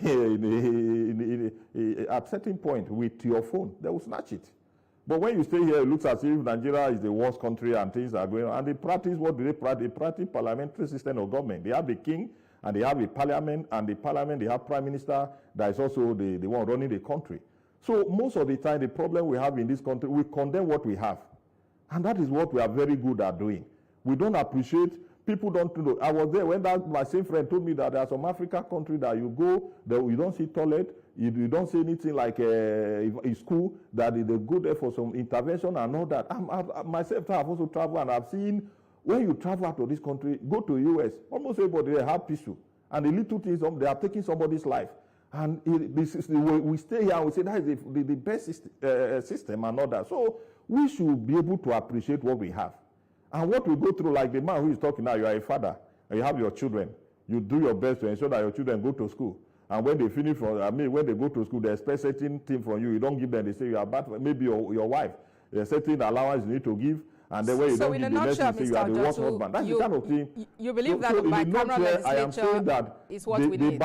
a certain point with your phone. They will snatch it. But when you stay here, it looks as if Nigeria is the worst country and things are going on. And they practice, what do they practice? They practice parliamentary system of government. They have the king and they have a parliament. And the parliament, they have prime minister that is also the one running the country. So most of the time, the problem we have in this country, we condemn what we have. And that is what we are very good at doing. We don't appreciate, people don't know. I was there when my same friend told me that there are some African countries that you go, that you don't see toilet, you don't see anything like in school, that they go there for some intervention and all that. Myself, I've also traveled and I've seen, when you travel out of this country, go to US, almost everybody they have tissue. And the little things, they are taking somebody's life. And we stay here and we say that is the best system and all that. So we should be able to appreciate what we have. And what we go through, like the man who is talking now, you are a father, and you have your children. You do your best to ensure that your children go to school. And when they finish when they go to school, they expect certain thing from you. You don't give them, they say you are bad, maybe your wife. There's certain allowance you need to give. And then when you don't give the message, say you are the worst husband. That's the kind of thing. You believe that the bicameral legislature is what we need?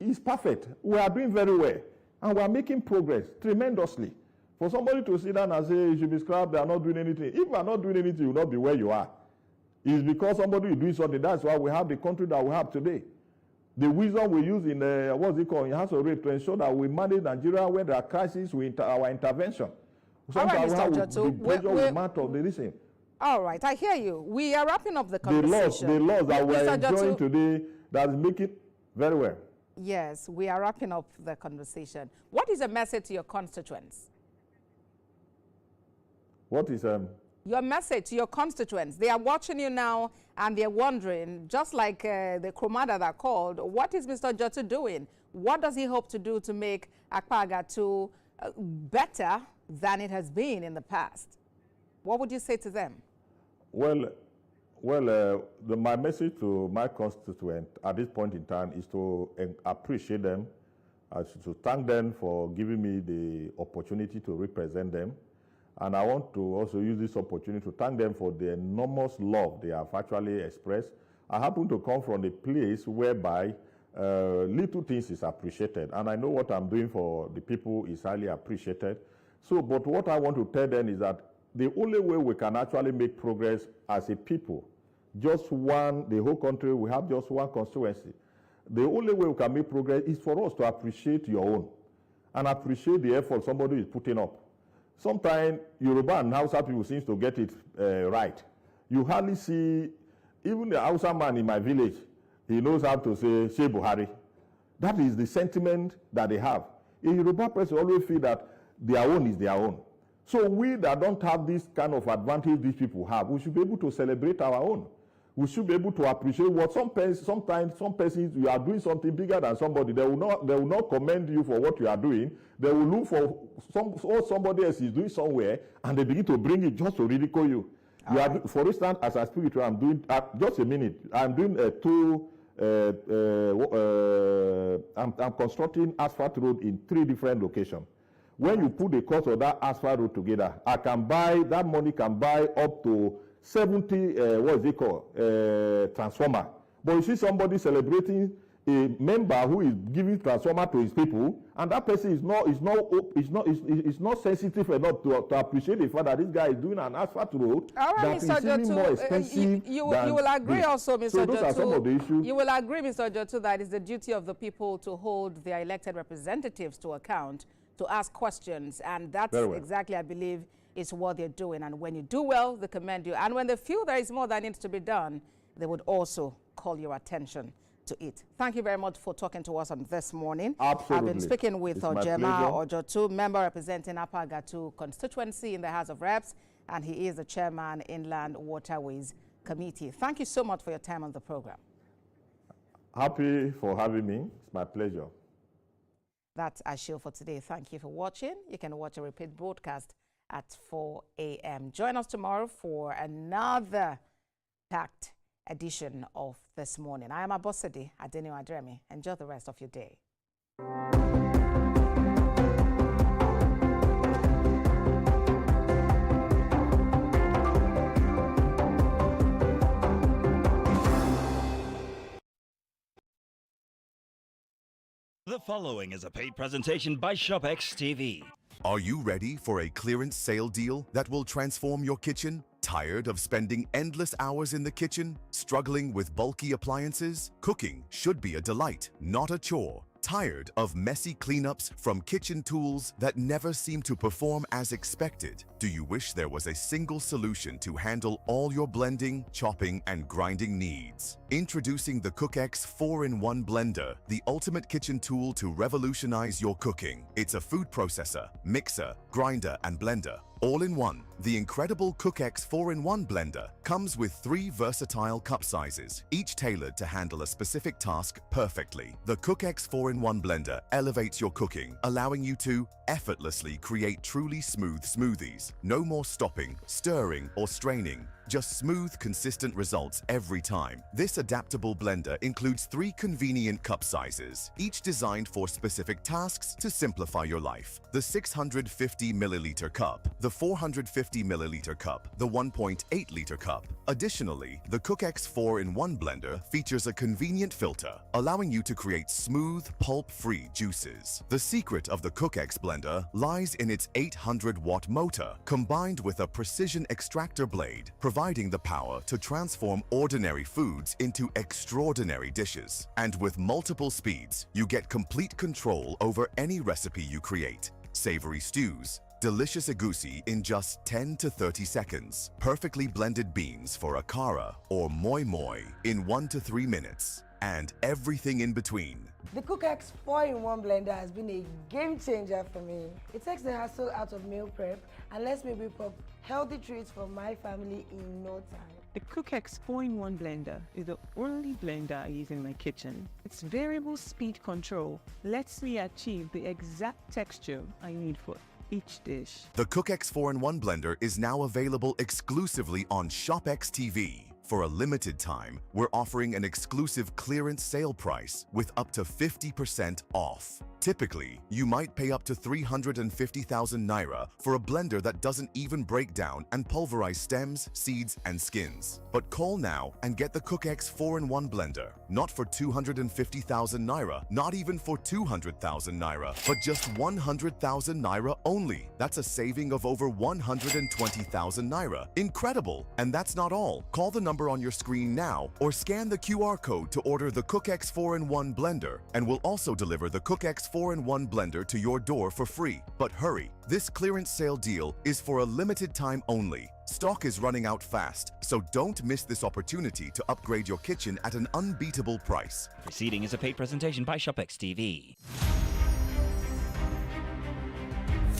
It's perfect. We are doing very well. And we are making progress tremendously. For somebody to sit down and say you should be scrapped, they are not doing anything. If you are not doing anything, you will not be where you are. It's because somebody is doing something. That's why we have the country that we have today. The wisdom we use in in House of Rape to ensure that we manage Nigeria when there are crises with our intervention. Sometimes all right, Mr. Ojotu, the pressure will matter of the reason. All right, I hear you. We are wrapping up the conversation. The laws that we are enjoying today, that make it very well. Yes, we are wrapping up the conversation. What is a message to your constituents? What is your message to your constituents? They are watching you now and they're wondering, just like the Kromada that called, what is Mr. Ojotu doing? What does he hope to do to make Agatu better than it has been in the past? What would you say to them? Well, my message to my constituent at this point in time is to appreciate them, to thank them for giving me the opportunity to represent them. And I want to also use this opportunity to thank them for the enormous love they have actually expressed. I happen to come from a place whereby little things is appreciated. And I know what I'm doing for the people is highly appreciated. So, but what I want to tell them is that the only way we can actually make progress as a people, just one, the whole country, we have just one constituency. The only way we can make progress is for us to appreciate your own and appreciate the effort somebody is putting up. Sometimes Yoruba and Hausa people seem to get it right. You hardly see, even the Hausa man in my village, he knows how to say, She Buhari. That is the sentiment that they have. A Yoruba person always feel that their own is their own. So we that don't have this kind of advantage these people have, we should be able to celebrate our own. We should be able to appreciate what sometimes some persons, you are doing something bigger than somebody. They will not commend you for what you are doing. They will look for what somebody else is doing somewhere, and they begin to bring it just to ridicule you. For instance, as I speak, I'm doing just a minute. I'm doing I'm constructing asphalt road in 3 different locations. When you put the cost of that asphalt road together, that money can buy up to 70, transformer. But you see somebody celebrating a member who is giving transformer to his people, and that person is not sensitive enough to appreciate the fact that this guy is doing an asphalt road that is even more expensive. You will agree also, Mr. So those are some of the issues. You will agree, Mr. Ojotu, that it's the duty of the people to hold their elected representatives to account, to ask questions, and that's exactly, I believe, is what they're doing. And when you do well, they commend you. And when they feel there is more that needs to be done, they would also call your attention to it. Thank you very much for talking to us on this morning. Absolutely. I've been speaking with Ojema Ojotu, member representing Agatu constituency in the House of Reps, and he is the chairman, Inland Waterways Committee. Thank you so much for your time on the program. Happy for having me. It's my pleasure. That's our show for today. Thank you for watching. You can watch a repeat broadcast at 4 a.m. Join us tomorrow for another packed edition of This Morning. I am Abosede Adeniyi. Enjoy the rest of your day. The following is a paid presentation by ShopX TV. Are you ready for a clearance sale deal that will transform your kitchen? Tired of spending endless hours in the kitchen, struggling with bulky appliances? Cooking should be a delight, not a chore. Tired of messy cleanups from kitchen tools that never seem to perform as expected? Do you wish there was a single solution to handle all your blending, chopping, and grinding needs? Introducing the CookX 4-in-1 Blender, the ultimate kitchen tool to revolutionize your cooking. It's a food processor, mixer, grinder, and blender, all in one. The incredible CookX 4-in-1 Blender comes with 3 versatile cup sizes, each tailored to handle a specific task perfectly. The CookX 4-in-1 Blender elevates your cooking, allowing you to effortlessly create truly smooth smoothies. No more stopping, stirring, or straining. Just smooth, consistent results every time. This adaptable blender includes 3 convenient cup sizes, each designed for specific tasks to simplify your life. The 650 milliliter cup, the 450 milliliter cup, the 1.8 liter cup. Additionally, the CookX 4-in-1 Blender features a convenient filter, allowing you to create smooth, pulp-free juices. The secret of the CookX Blender lies in its 800-watt motor, combined with a precision extractor blade, providing providing the power to transform ordinary foods into extraordinary dishes. And with multiple speeds, you get complete control over any recipe you create. Savory stews, delicious egusi in just 10 to 30 seconds, perfectly blended beans for akara or moi moi in 1 to 3 minutes, and everything in between. The CookX 4-in-1 blender has been a game changer for me. It takes the hassle out of meal prep and lets me whip up healthy treats for my family in no time. The CookX 4-in-1 blender is the only blender I use in my kitchen. Its variable speed control lets me achieve the exact texture I need for each dish. The CookX 4-in-1 blender is now available exclusively on ShopX TV. For a limited time, we're offering an exclusive clearance sale price with up to 50% off. Typically, you might pay up to 350,000 naira for a blender that doesn't even break down and pulverize stems, seeds, and skins. But call now and get the CookX 4-in-1 blender. Not for 250,000 naira, not even for 200,000 naira, but just 100,000 naira only. That's a saving of over 120,000 naira. Incredible! And that's not all. Call the number on your screen now or scan the QR code to order the CookX 4-in-1 blender, and we'll also deliver the CookX 4-in-1 blender to your door for free. But hurry, this clearance sale deal is for a limited time only. Stock is running out fast, so don't miss this opportunity to upgrade your kitchen at an unbeatable price. Proceeding is a paid presentation by ShopX TV.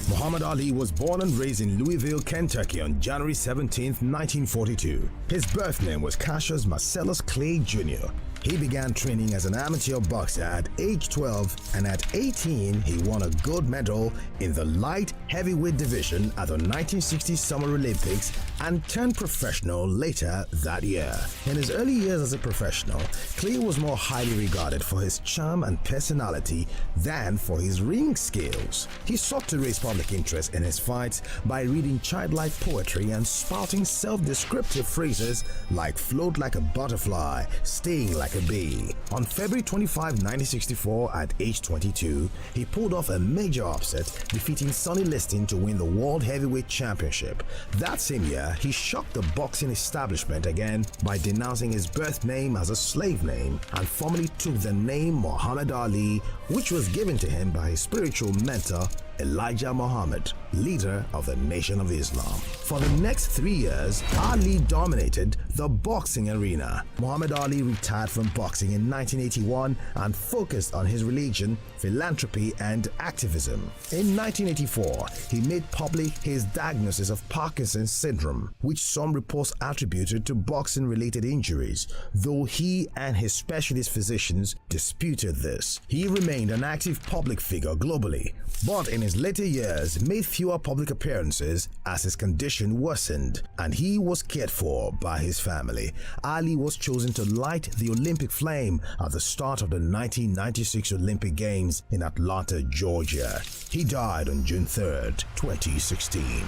Muhammad Ali was born and raised in Louisville, Kentucky on January 17, 1942. His birth name was Cassius Marcellus Clay Jr. He began training as an amateur boxer at age 12, and at 18 he won a gold medal in the light heavyweight division at the 1960 Summer Olympics and turned professional later that year. In his early years as a professional, Clay was more highly regarded for his charm and personality than for his ring skills. He sought to raise public interest in his fights by reading childlike poetry and spouting self-descriptive phrases like float like a butterfly, sting like a bee. On February 25, 1964, at age 22, he pulled off a major upset, defeating Sonny Liston to win the World Heavyweight Championship. That same year, he shocked the boxing establishment again by denouncing his birth name as a slave name and formally took the name Muhammad Ali, which was given to him by his spiritual mentor Elijah Muhammad, leader of the Nation of Islam. For the next 3 years, Ali dominated the boxing arena. Muhammad Ali retired from boxing in 1981 and focused on his religion, philanthropy, and activism. In 1984, he made public his diagnosis of Parkinson's syndrome, which some reports attributed to boxing-related injuries, though he and his specialist physicians disputed this. He remained an active public figure globally, but in his later years made fewer public appearances as his condition worsened and he was cared for by his family. Ali was chosen to light the Olympic flame at the start of the 1996 Olympic Games in Atlanta, Georgia. He died on June 3, 2016.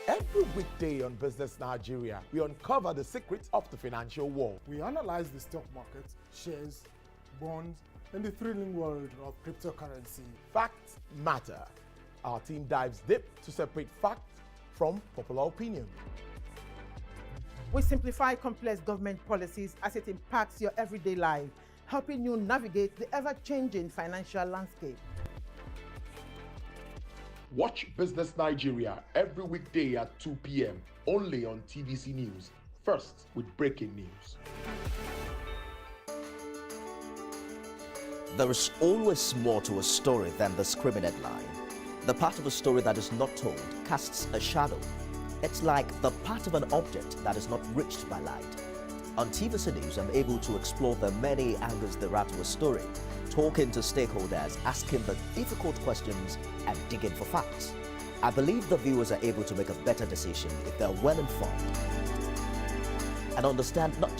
Every weekday on Business Nigeria, we uncover the secrets of the financial world. We analyze the stock market, shares, bonds, and the thrilling world of cryptocurrency. Facts matter. Our team dives deep to separate fact from popular opinion. We simplify complex government policies as it impacts your everyday life, helping you navigate the ever-changing financial landscape. Watch Business Nigeria every weekday at 2 p.m. only on TVC News. First with breaking news. There is always more to a story than the screaming headline. The part of a story that is not told casts a shadow. It's like the part of an object that is not reached by light. On TVC News, I'm able to explore the many angles there are to a story, talking to stakeholders, asking the difficult questions, and digging for facts. I believe the viewers are able to make a better decision if they're well informed and understand not just